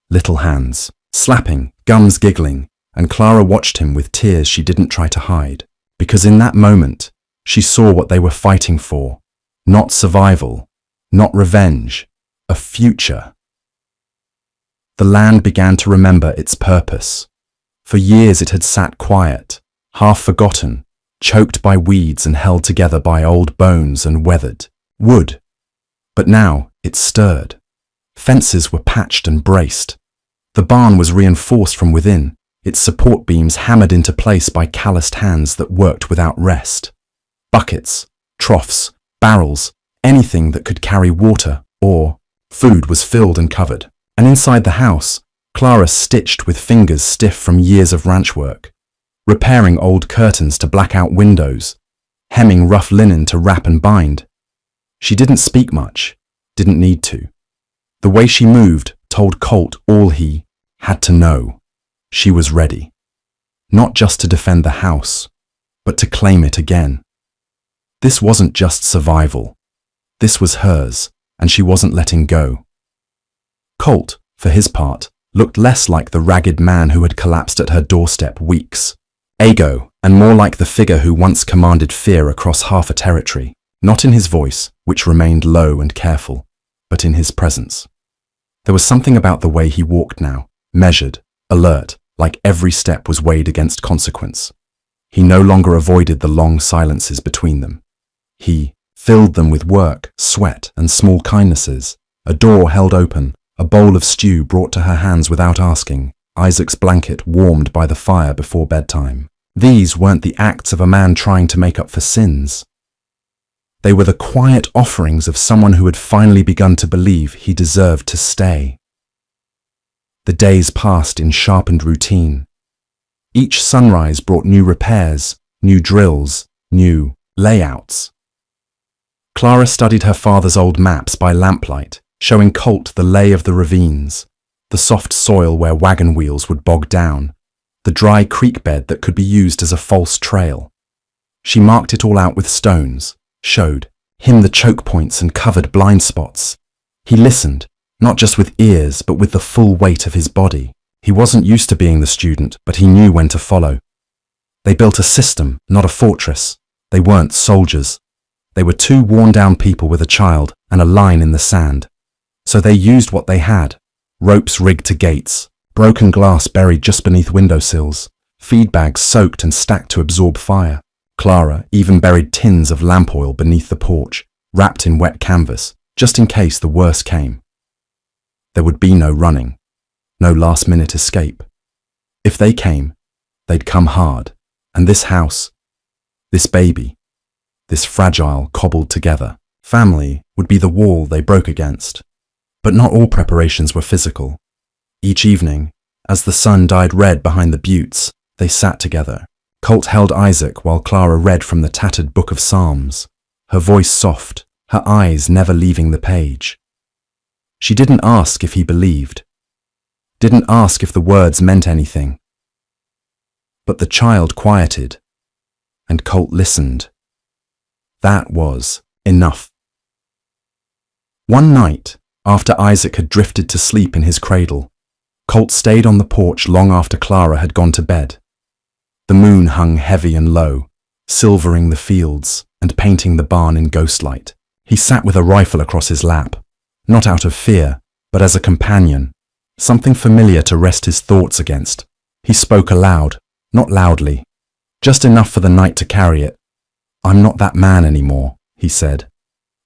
little hands, slapping, gums giggling, and Clara watched him with tears she didn't try to hide, because in that moment, she saw what they were fighting for. Not survival, not revenge, a future. The land began to remember its purpose. For years it had sat quiet, half forgotten, choked by weeds and held together by old bones and weathered wood. But now it stirred. Fences were patched and braced. The barn was reinforced from within, its support beams hammered into place by calloused hands that worked without rest. Buckets, troughs, barrels, anything that could carry water or food was filled and covered. And inside the house, Clara stitched with fingers stiff from years of ranch work, repairing old curtains to black out windows, hemming rough linen to wrap and bind. She didn't speak much, didn't need to. The way she moved told Colt all he had to know. She was ready. Not just to defend the house, but to claim it again. This wasn't just survival. This was hers, and she wasn't letting go. Colt, for his part, looked less like the ragged man who had collapsed at her doorstep weeks ago, and more like the figure who once commanded fear across half a territory, not in his voice, which remained low and careful, but in his presence. There was something about the way he walked now, measured, alert, like every step was weighed against consequence. He no longer avoided the long silences between them. He filled them with work, sweat, and small kindnesses. A door held open, a bowl of stew brought to her hands without asking, Isaac's blanket warmed by the fire before bedtime. These weren't the acts of a man trying to make up for sins. They were the quiet offerings of someone who had finally begun to believe he deserved to stay. The days passed in sharpened routine. Each sunrise brought new repairs, new drills, new layouts. Clara studied her father's old maps by lamplight, showing Colt the lay of the ravines, the soft soil where wagon wheels would bog down, the dry creek bed that could be used as a false trail. She marked it all out with stones, showed him the choke points and covered blind spots. He listened, not just with ears, but with the full weight of his body. He wasn't used to being the student, but he knew when to follow. They built a system, not a fortress. They weren't soldiers. They were two worn-down people with a child and a line in the sand. So they used what they had: ropes rigged to gates, broken glass buried just beneath windowsills, feed bags soaked and stacked to absorb fire. Clara even buried tins of lamp oil beneath the porch, wrapped in wet canvas, just in case the worst came. There would be no running, no last-minute escape. If they came, they'd come hard, and this house, this baby, this fragile, cobbled-together family would be the wall they broke against. But not all preparations were physical. Each evening, as the sun dyed red behind the buttes, they sat together. Colt held Isaac while Clara read from the tattered book of Psalms, her voice soft, her eyes never leaving the page. She didn't ask if he believed, didn't ask if the words meant anything. But the child quieted, and Colt listened. That was enough. One night, after Isaac had drifted to sleep in his cradle, Colt stayed on the porch long after Clara had gone to bed. The moon hung heavy and low, silvering the fields and painting the barn in ghostlight. He sat with a rifle across his lap, not out of fear, but as a companion, something familiar to rest his thoughts against. He spoke aloud, not loudly, just enough for the night to carry it. "I'm not that man anymore," he said.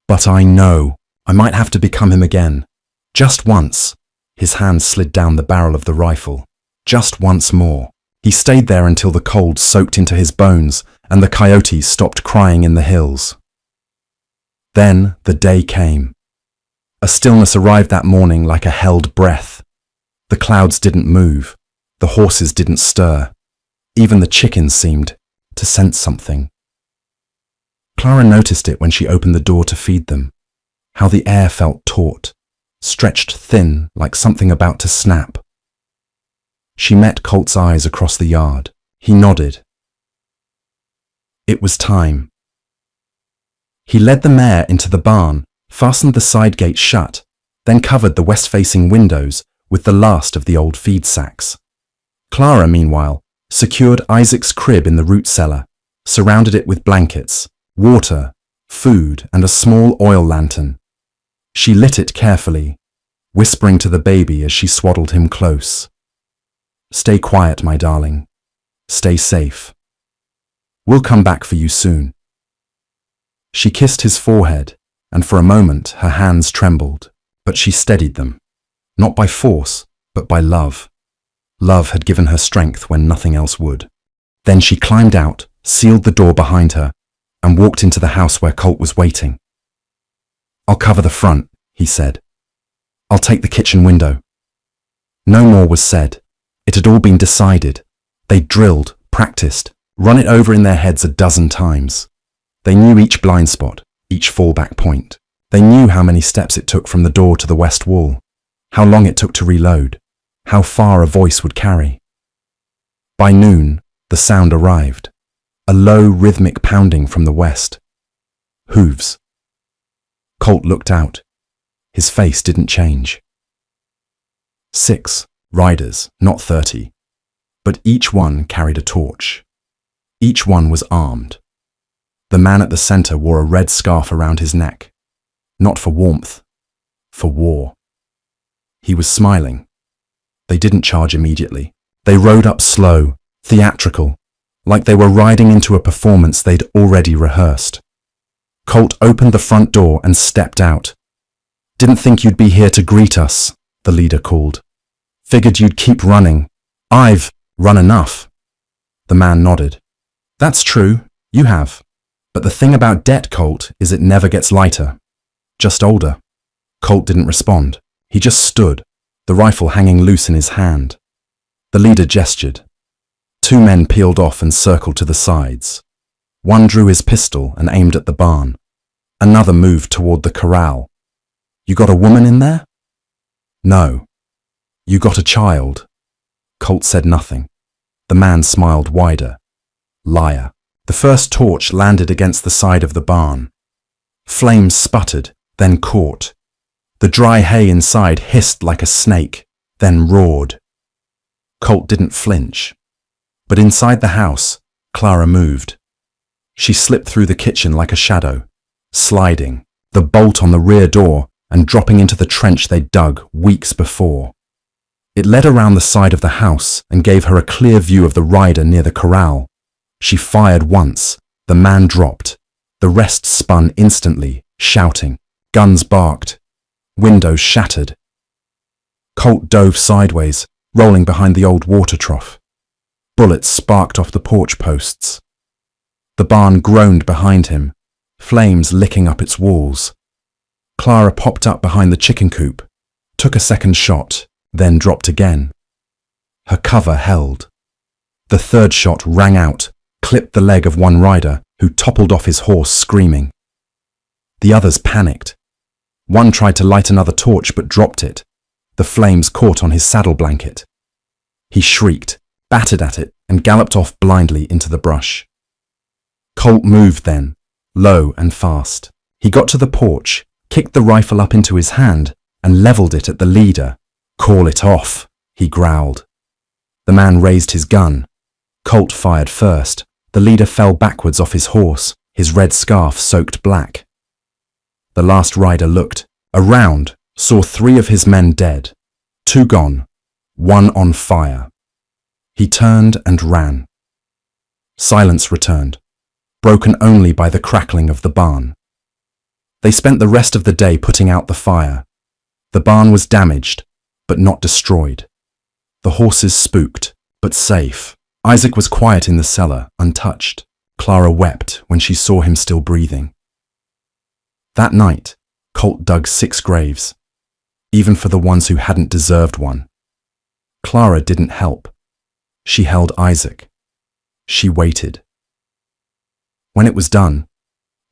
"But I know I might have to become him again. Just once." His hand slid down the barrel of the rifle. Just once more. He stayed there until the cold soaked into his bones and the coyotes stopped crying in the hills. Then the day came. A stillness arrived that morning like a held breath. The clouds didn't move. The horses didn't stir. Even the chickens seemed to sense something. Clara noticed it when she opened the door to feed them, how the air felt taut, stretched thin like something about to snap. She met Colt's eyes across the yard. He nodded. It was time. He led the mare into the barn, fastened the side gate shut, then covered the west-facing windows with the last of the old feed sacks. Clara, meanwhile, secured Isaac's crib in the root cellar, surrounded it with blankets, water, food, and a small oil lantern. She lit it carefully, whispering to the baby as she swaddled him close. "Stay quiet, my darling. Stay safe. We'll come back for you soon." She kissed his forehead, and for a moment her hands trembled, but she steadied them, not by force, but by love. Love had given her strength when nothing else would. Then she climbed out, sealed the door behind her, and walked into the house where Colt was waiting. "I'll cover the front," he said. "I'll take the kitchen window." No more was said. It had all been decided. They drilled, practiced, run it over in their heads a dozen times. They knew each blind spot, each fallback point. They knew how many steps it took from the door to the west wall, how long it took to reload, how far a voice would carry. By noon, the sound arrived, a low rhythmic pounding from the west. Hooves. Colt looked out. His face didn't change. 6 riders, not 30, but each one carried a torch. Each one was armed. The man at the center wore a red scarf around his neck, not for warmth, for war. He was smiling. They didn't charge immediately. They rode up slow, theatrical, like they were riding into a performance they'd already rehearsed. Colt opened the front door and stepped out. "Didn't think you'd be here to greet us," the leader called. "Figured you'd keep running. I've run enough." The man nodded. "That's true, you have. But the thing about debt, Colt, is it never gets lighter. Just older." Colt didn't respond. He just stood, the rifle hanging loose in his hand. The leader gestured. 2 men peeled off and circled to the sides. One drew his pistol and aimed at the barn. Another moved toward the corral. "You got a woman in there?" "No." "You got a child?" Colt said nothing. The man smiled wider. "Liar." The first torch landed against the side of the barn. Flames sputtered, then caught. The dry hay inside hissed like a snake, then roared. Colt didn't flinch. But inside the house, Clara moved. She slipped through the kitchen like a shadow, sliding, the bolt on the rear door and dropping into the trench they'd dug weeks before. It led around the side of the house and gave her a clear view of the rider near the corral. She fired once. The man dropped. The rest spun instantly, shouting. Guns barked. Windows shattered. Colt dove sideways, rolling behind the old water trough. Bullets sparked off the porch posts. The barn groaned behind him, flames licking up its walls. Clara popped up behind the chicken coop, took a second shot, then dropped again. Her cover held. The third shot rang out, clipped the leg of one rider, who toppled off his horse screaming. The others panicked. One tried to light another torch but dropped it. The flames caught on his saddle blanket. He shrieked, battered at it, and galloped off blindly into the brush. Colt moved then, low and fast. He got to the porch, kicked the rifle up into his hand, and leveled it at the leader. "Call it off," he growled. The man raised his gun. Colt fired first. The leader fell backwards off his horse, his red scarf soaked black. The last rider looked around, saw 3 of his men dead, 2 gone, 1 on fire. He turned and ran. Silence returned, broken only by the crackling of the barn. They spent the rest of the day putting out the fire. The barn was damaged, but not destroyed. The horses spooked, but safe. Isaac was quiet in the cellar, untouched. Clara wept when she saw him still breathing. That night, Colt dug 6 graves, even for the ones who hadn't deserved one. Clara didn't help. She held Isaac. She waited. When it was done,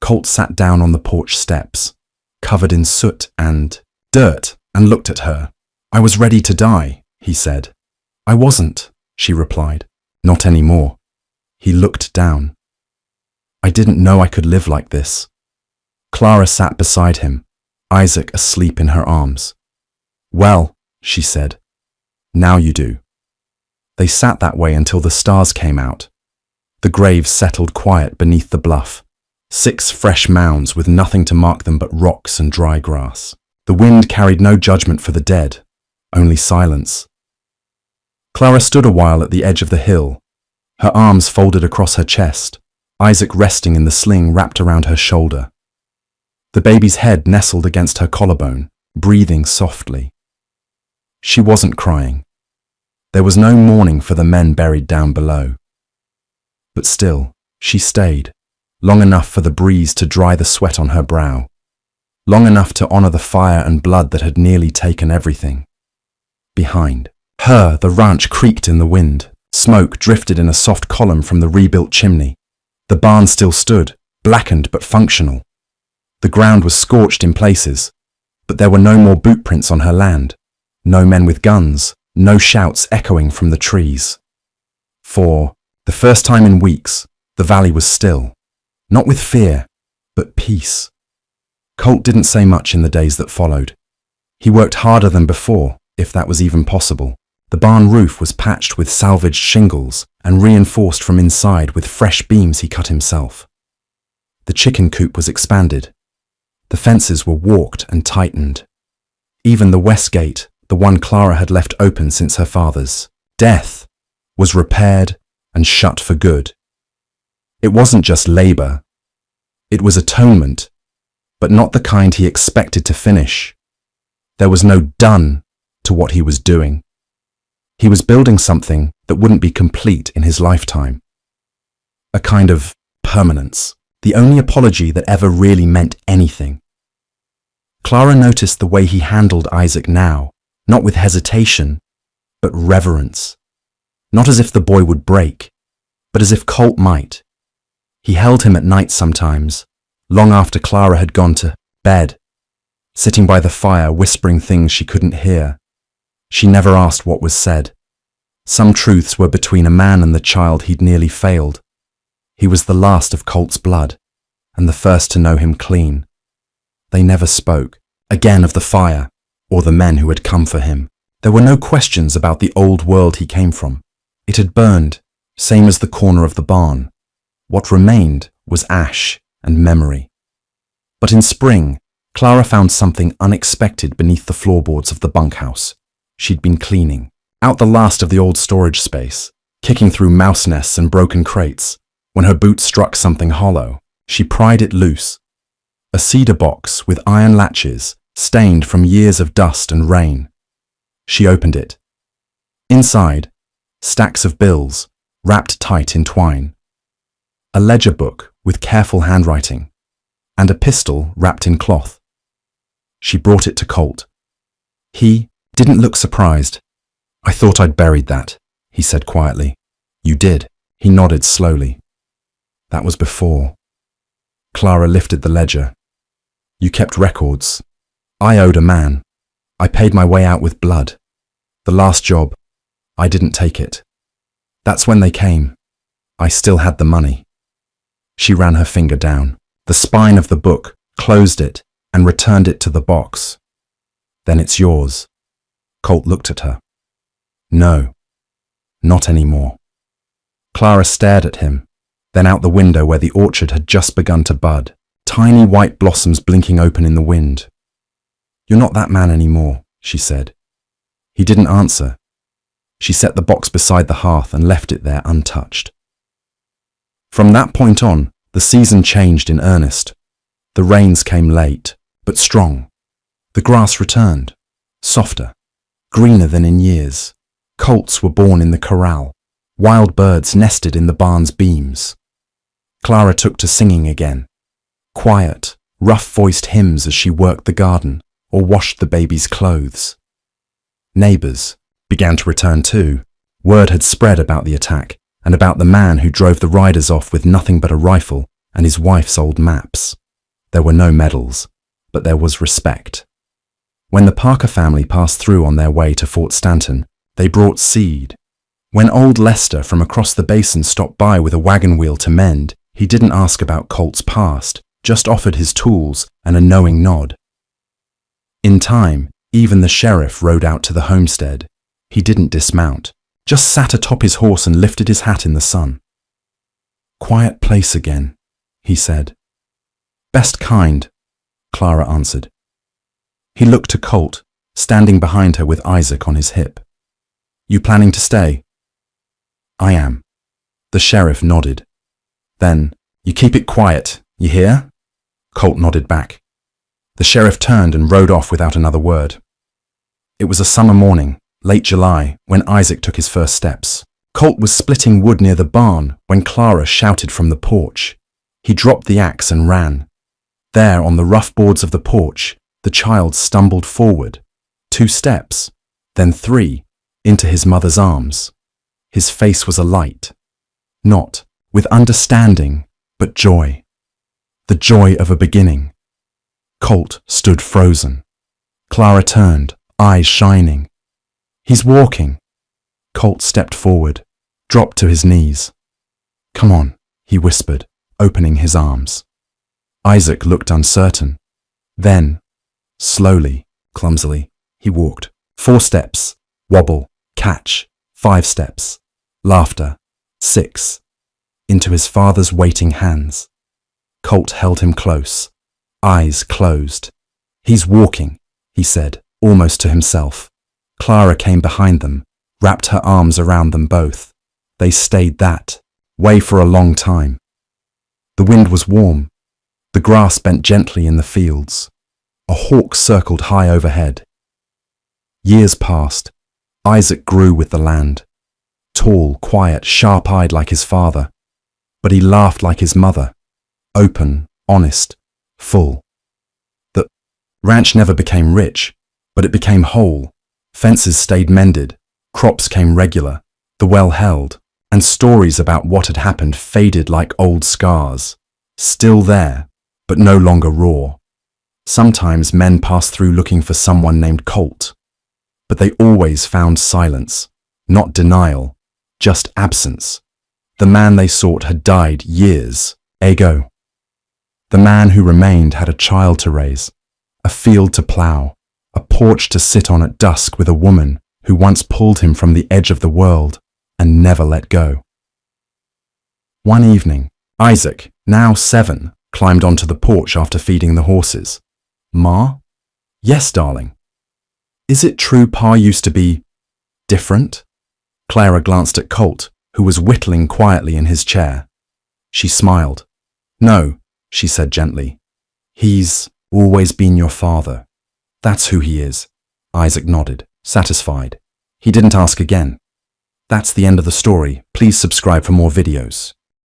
Colt sat down on the porch steps, covered in soot and dirt, and looked at her. "I was ready to die," he said. "I wasn't," she replied. "Not anymore." He looked down. "I didn't know I could live like this." Clara sat beside him, Isaac asleep in her arms. "Well," she said, "now you do." They sat that way until the stars came out. The graves settled quiet beneath the bluff. 6 fresh mounds with nothing to mark them but rocks and dry grass. The wind carried no judgment for the dead, only silence. Clara stood a while at the edge of the hill, her arms folded across her chest, Isaac resting in the sling wrapped around her shoulder. The baby's head nestled against her collarbone, breathing softly. She wasn't crying. There was no mourning for the men buried down below. But still, she stayed, long enough for the breeze to dry the sweat on her brow, long enough to honor the fire and blood that had nearly taken everything. Behind her, the ranch creaked in the wind. Smoke drifted in a soft column from the rebuilt chimney. The barn still stood, blackened but functional. The ground was scorched in places, but there were no more boot prints on her land, no men with guns, no shouts echoing from the trees. For the first time in weeks, the valley was still, not with fear, but peace. Colt didn't say much in the days that followed. He worked harder than before, if that was even possible. The barn roof was patched with salvaged shingles and reinforced from inside with fresh beams he cut himself. The chicken coop was expanded. The fences were walked and tightened. Even the west gate, the one Clara had left open since her father's death, was repaired and shut for good. It wasn't just labor. It was atonement, but not the kind he expected to finish. There was no done to what he was doing. He was building something that wouldn't be complete in his lifetime. A kind of permanence, the only apology that ever really meant anything. Clara noticed the way he handled Isaac now, not with hesitation, but reverence. Not as if the boy would break, but as if Colt might. He held him at night sometimes, long after Clara had gone to bed, sitting by the fire whispering things she couldn't hear. She never asked what was said. Some truths were between a man and the child he'd nearly failed. He was the last of Colt's blood, and the first to know him clean. They never spoke, again, of the fire, or the men who had come for him. There were no questions about the old world he came from. It had burned, same as the corner of the barn. What remained was ash and memory. But in spring, Clara found something unexpected beneath the floorboards of the bunkhouse. She'd been cleaning out the last of the old storage space, kicking through mouse nests and broken crates, when her boot struck something hollow. She pried it loose. A cedar box with iron latches, stained from years of dust and rain. She opened it. Inside, stacks of bills, wrapped tight in twine. A ledger book with careful handwriting, and a pistol wrapped in cloth. She brought it to Colt. He didn't look surprised. "I thought I'd buried that," he said quietly. "You did." He nodded slowly. "That was before." Clara lifted the ledger. You kept records. I owed a man. I paid my way out with blood. The last job, I didn't take it. That's when they came. I still had the money. She ran her finger down the spine of the book, closed it, and returned it to the box. Then it's yours. Colt looked at her. No, not anymore. Clara stared at him, then out the window where the orchard had just begun to bud, tiny white blossoms blinking open in the wind. You're not that man anymore, she said. He didn't answer. She set the box beside the hearth and left it there untouched. From that point on, the season changed in earnest. The rains came late, but strong. The grass returned, softer, greener than in years. Colts were born in the corral. Wild birds nested in the barn's beams. Clara took to singing again. Quiet, rough-voiced hymns as she worked the garden or washed the baby's clothes. Neighbours began to return too. Word had spread about the attack and about the man who drove the riders off with nothing but a rifle and his wife's old maps. There were no medals, but there was respect. When the Parker family passed through on their way to Fort Stanton, they brought seed. When old Lester from across the basin stopped by with a wagon wheel to mend, he didn't ask about Colt's past, just offered his tools and a knowing nod. In time, even the sheriff rode out to the homestead. He didn't dismount, just sat atop his horse and lifted his hat in the sun. Quiet place again, he said. Best kind, Clara answered. He looked to Colt, standing behind her with Isaac on his hip. You planning to stay? I am. The sheriff nodded. Then, you keep it quiet, you hear? Colt nodded back. The sheriff turned and rode off without another word. It was a summer morning, late July, when Isaac took his first steps. Colt was splitting wood near the barn when Clara shouted from the porch. He dropped the axe and ran. There, on the rough boards of the porch, the child stumbled forward, 2 steps, then 3, into his mother's arms. His face was alight, not with understanding, but joy. The joy of a beginning. Colt stood frozen. Clara turned, eyes shining. He's walking. Colt stepped forward, dropped to his knees. Come on, he whispered, opening his arms. Isaac looked uncertain. Then, slowly, clumsily, he walked. 4 steps, wobble, catch, 5 steps, laughter, 6, into his father's waiting hands. Colt held him close, eyes closed. He's walking, he said, almost to himself. Clara came behind them, wrapped her arms around them both. They stayed that way for a long time. The wind was warm. The grass bent gently in the fields. A hawk circled high overhead. Years passed. Isaac grew with the land. Tall, quiet, sharp-eyed like his father. But he laughed like his mother. Open, honest, full. The ranch never became rich, but it became whole. Fences stayed mended. Crops came regular. The well held. And stories about what had happened faded like old scars. Still there, but no longer raw. Sometimes men passed through looking for someone named Colt. But they always found silence, not denial, just absence. The man they sought had died years ago. The man who remained had a child to raise, a field to plow, a porch to sit on at dusk with a woman who once pulled him from the edge of the world and never let go. One evening, Isaac, now 7, climbed onto the porch after feeding the horses. Ma? Yes, darling. Is it true Pa used to be different? Clara glanced at Colt, who was whittling quietly in his chair. She smiled. No, she said gently. He's always been your father. That's who he is. Isaac nodded, satisfied. He didn't ask again. That's the end of the story. Please subscribe for more videos.